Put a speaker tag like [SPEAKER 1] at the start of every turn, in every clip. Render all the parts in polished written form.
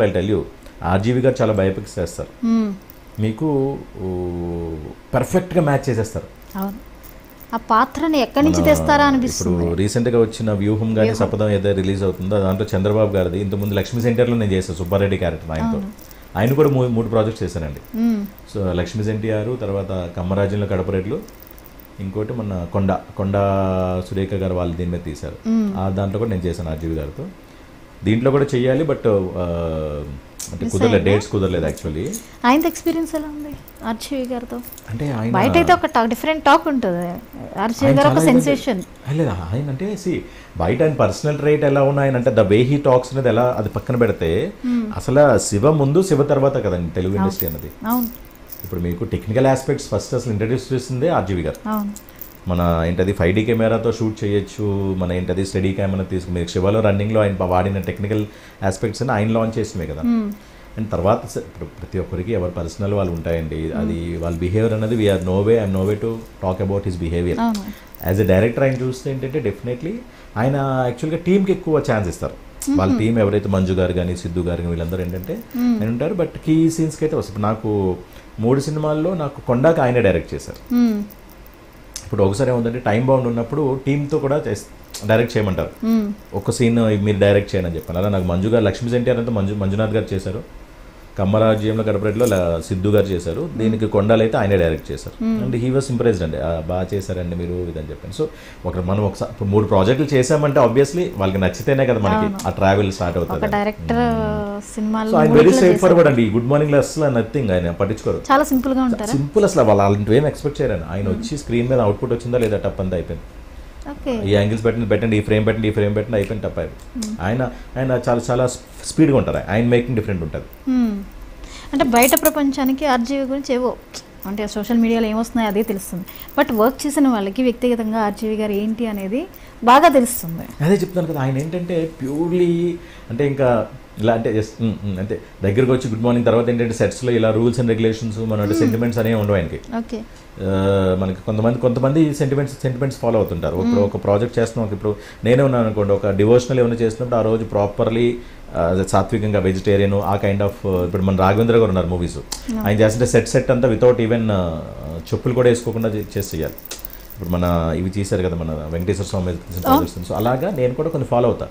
[SPEAKER 1] Example I tell you, RGV గారు చాలా biopics చేస్తారు, మీకు పర్ఫెక్ట్గా మ్యాచ్ చేసేస్తారు.
[SPEAKER 2] అవును, ఆ పాత్రని ఎక్కడి నుంచి తెస్తారా అనిపిస్తుంది.
[SPEAKER 1] ఇప్పుడు రీసెంట్గా వచ్చిన వ్యూహం కానీ శపథం ఏదైతే రిలీజ్ అవుతుందో దాంట్లో చంద్రబాబు గారిది, ఇంతకుముందు లక్ష్మీ సెంటర్లో నేను చేశాను సుబ్బారెడ్డి క్యారెక్టర్, ఆయన కూడా 3 ప్రాజెక్ట్స్ చేశానండి. సో లక్ష్మీ సెంటియారు, తర్వాత కమ్మరాజ్యంలో కడపరెడ్లు, ఇంకోటి మొన్న కొండ సురేఖ గారు వాళ్ళు దీని మీద తీశారు. దాంట్లో కూడా నేను చేశాను ఆర్జీవి గారితో. దీంట్లో కూడా చెయ్యాలి, బట్ అంటే కుదరలేదు, డేట్స్ కుదరలేదు యాక్చువల్లీ.
[SPEAKER 2] ఆయన ఎక్స్పీరియన్స్ ఎలా ఉంది ఆర్జీవి గారితో?
[SPEAKER 1] అంటే ఆయన
[SPEAKER 2] బయట అయితే ఒక డిఫరెంట్ టాక్ ఉంటుంది, ఆర్జీవి గారు ఒక సెన్సేషన్.
[SPEAKER 1] లేదు ఆయన అంటే బయట ఆయన పర్సనల్ ట్రైట్ ఎలా ఉన్నాయి అంటే ద వే హీ టాక్స్ అనేది ఎలా, అది పక్కన పెడితే అసలు శివ ముందు శివ తర్వాత కదండి తెలుగు ఇండస్ట్రీ అన్నది. ఇప్పుడు మీకు టెక్నికల్ ఆస్పెక్ట్స్ ఫస్ట్ అసలు ఇంట్రడ్యూస్ చేసిందే ఆర్జీవి గారు. మన ఏంటది 5D కెమెరాతో షూట్ చేయొచ్చు, మన ఏంటది స్టడీ కెమెరా తీసుకుని మీరు శివలో రన్నింగ్లో ఆయన వాడిన టెక్నికల్ ఆస్పెక్ట్స్ అని ఆయన లాంచ్ చేసినవే కదా. అండ్ తర్వాత ఇప్పుడు ప్రతి ఒక్కరికి ఎవరి పర్సనల్ వాళ్ళు ఉంటాయండి, అది వాళ్ళ బిహేవియర్ అనేది I'm no way to talk about his behaviour. As a director ఆయన చూస్తే ఏంటంటే డెఫినెట్లీ ఆయన యాక్చువల్గా టీంకి ఎక్కువ ఛాన్స్ ఇస్తారు. వాళ్ళ టీం ఎవరైతే మంజు గారు కానీ సిద్ధు గారు కానీ వీళ్ళందరూ ఏంటంటే ఆయన ఉంటారు. బట్ కీ సీన్స్కి అయితే వస్తుంది. నాకు 3 సినిమాల్లో నాకు కొండాక ఆయనే డైరెక్ట్ చేశారు. ఇప్పుడు ఒకసారి ఏముందంటే టైం బౌండ్ ఉన్నప్పుడు టీంతో కూడా డైరెక్ట్ చేయమంటారు, ఒక సీన్ మీరు డైరెక్ట్ చేయని చెప్పాను. అలా నాకు మంజు గారు లక్ష్మీ సెంటర్ అంతా మంజునాథ్ గారు చేశారు, కమ్మరాజ్యంలో గడపరెడ్డిలో సిద్ధు గారు చేశారు, దీనికి కొండలు అయితే ఆయనే డైరెక్ట్ చేశారు. అండ్ హీ వాస్ ఇంప్రెస్డ్ అండి, బాగా చేశారండి మీరు ఇదని చెప్పాను. సో మనం ఒకసారి 3 ప్రాజెక్టులు చేసామంటే ఆబ్వియస్లీ వాళ్ళకి నచ్చితేనే కదా మనకి ఆ ట్రావెల్ స్టార్ట్ అవుతుంది.
[SPEAKER 2] డైరెక్టర్ సినిమాలో
[SPEAKER 1] ఆయన వెరీ స్ట్రైట్ ఫార్వర్డ్ అండి. గుడ్ మార్నింగ్ లో అసలు నథింగ్, ఆయన పట్టించుకోరు,
[SPEAKER 2] చాలా సింపుల్ గా ఉంటారు. సింపుల్
[SPEAKER 1] అసలు వాళ్ళు అలాంటివి ఏం ఎక్స్పెక్ట్ చేయరు. ఆయన వచ్చి స్క్రీన్ మీద అవుట్పుట్ వచ్చిందా లేదా టప్ అంతా అయిపోయింది, ఈ యాంగిల్స్ పెట్టండి, ఈ ఫ్రేమ్ పెట్టండి అయిపోయింది టప్ అయిపోయింది. ఆయన చాలా చాలా స్పీడ్గా ఉంటారు, ఆయన మేకింగ్ డిఫరెంట్ ఉంటుంది.
[SPEAKER 2] అంటే బయట ప్రపంచానికి ఆర్జీవి గురించి ఏవో అంటే సోషల్ మీడియాలో ఏమొస్తున్నాయో అదే తెలుస్తుంది, బట్ వర్క్ చేసిన వాళ్ళకి వ్యక్తిగతంగా ఆర్జీవి గారు ఏంటి అనేది బాగా తెలుస్తుంది.
[SPEAKER 1] అదే చెప్తాను కదా, ఆయన ఏంటంటే ప్యూర్లీ అంటే ఇంకా ఇలా అంటే జస్ట్ అంటే దగ్గరకు వచ్చి గుడ్ మార్నింగ్ తర్వాత ఏంటంటే సెట్స్లో ఇలా రూల్స్ అండ్ రెగ్యులేషన్స్ మన సెంటిమెంట్స్ అనేవి ఉండవు ఆయనకి. మనకి కొంతమంది సెంటిమెంట్స్ ఫాలో అవుతుంటారు. ఇప్పుడు ఒక ప్రాజెక్ట్ చేస్తున్నాం, ఇప్పుడు నేనే ఉన్నాను అనుకోండి, ఒక డివోషనల్ ఏమైనా చేస్తున్నప్పుడు ఆ రోజు ప్రాపర్లీ సాత్వికంగా వెజిటేరియన్ ఆ కైండ్ ఆఫ్. ఇప్పుడు మన రాఘవేంద్ర గారు ఉన్నారు మూవీస్, ఆయన చేస్తుంటే సెట్ అంతా వితౌట్ ఈవెన్ చెప్పులు కూడా వేసుకోకుండా చేయాలి. ఇప్పుడు మన ఇవి చేశారు కదా మన వెంకటేశ్వర స్వామి ప్రాజెక్ట్స్, సో అలాగా నేను కూడా కొన్ని ఫాలో అవుతా.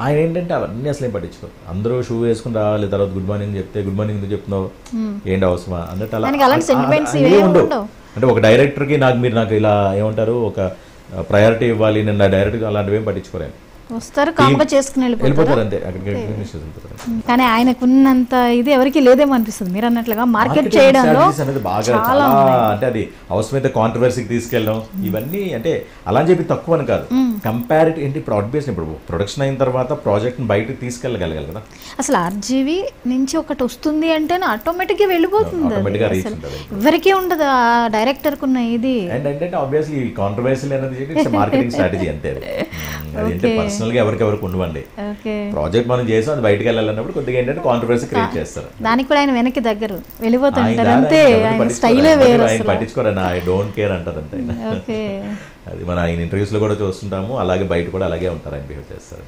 [SPEAKER 1] ఆయన ఏంటంటే అవన్నీ అసలు ఏం పట్టించుకో, అందరూ షూ వేసుకుని రావాలి, తర్వాత గుడ్ మార్నింగ్ చెప్తే గుడ్ మార్నింగ్ ఎందుకు చెప్తున్నావు, ఏంటి అవసరమా అన్నట్టు అలా ఉండవు. అంటే ఒక డైరెక్టర్కి నాకు ఇలా ఏమంటారు ఒక ప్రయారిటీ ఇవ్వాలి, నేను నా డైరెక్ట్గా అలాంటివి ఏం పట్టించుకోలేను.
[SPEAKER 2] వస్తారు కాంబో చేసుకుని వెళ్ళిపోతారు
[SPEAKER 1] అంతే.
[SPEAKER 2] కానీ ఆయనకున్నంత ఇది ఎవరికి లేదేమో అనిపిస్తుంది మీరు అన్నట్లుగా మార్కెట్ చేయడంలో
[SPEAKER 1] బాగా అంటే అది అవసరమైతే కాంట్రవర్సీకి తీసుకెళ్ళడం ఇవన్నీ అంటే అలా అని చెప్పి తక్కువ అని కాదు. కంపారిటివ్ ఏంటి ఇప్పుడు ఆబ్వియస్లీ ఇప్పుడు ప్రొడక్షన్ అయిన తర్వాత ప్రాజెక్ట్ని బయటకు తీసుకెళ్ళగలగాలి కదా.
[SPEAKER 2] అసలు ఆర్జీవి నుంచి ఒకటి వస్తుంది అంటే ఆటోమేటిక్గా వెళ్ళిపోతుంది, ఎవరికీ ఉండదు ఆ డైరెక్టర్కి ఉన్న ఇది.
[SPEAKER 1] అండ్ అంటే ఆబ్వియస్లీ కాంట్రవర్సీ అనేది మార్కెటింగ్ స్ట్రాటజీ అంతే. అదేంటే పర్సనల్ గా ఎవరికి ఉండవండి, ప్రాజెక్ట్ మనం చేసాం అది బయటకు వెళ్ళాలన్నప్పుడు కొద్దిగా ఏంటంటే కాంట్రవర్సీ క్రియేట్ చేస్తారు.
[SPEAKER 2] దానికి కూడా ఆయన వెనక్కి దగ్గర వెళ్ళిపోతుంటారు అంతే, స్టైలే వేరు,
[SPEAKER 1] ఆయన పట్టించుకోరని ఐ డోంట్ కేర్ అంటారు అంతే. అది మన ఆయన ఇంటర్వ్యూస్ లో కూడా చూస్తుంటాము, అలాగే బయట కూడా అలాగే ఉంటారు, ఆయన బిహేవ్ చేస్తారు.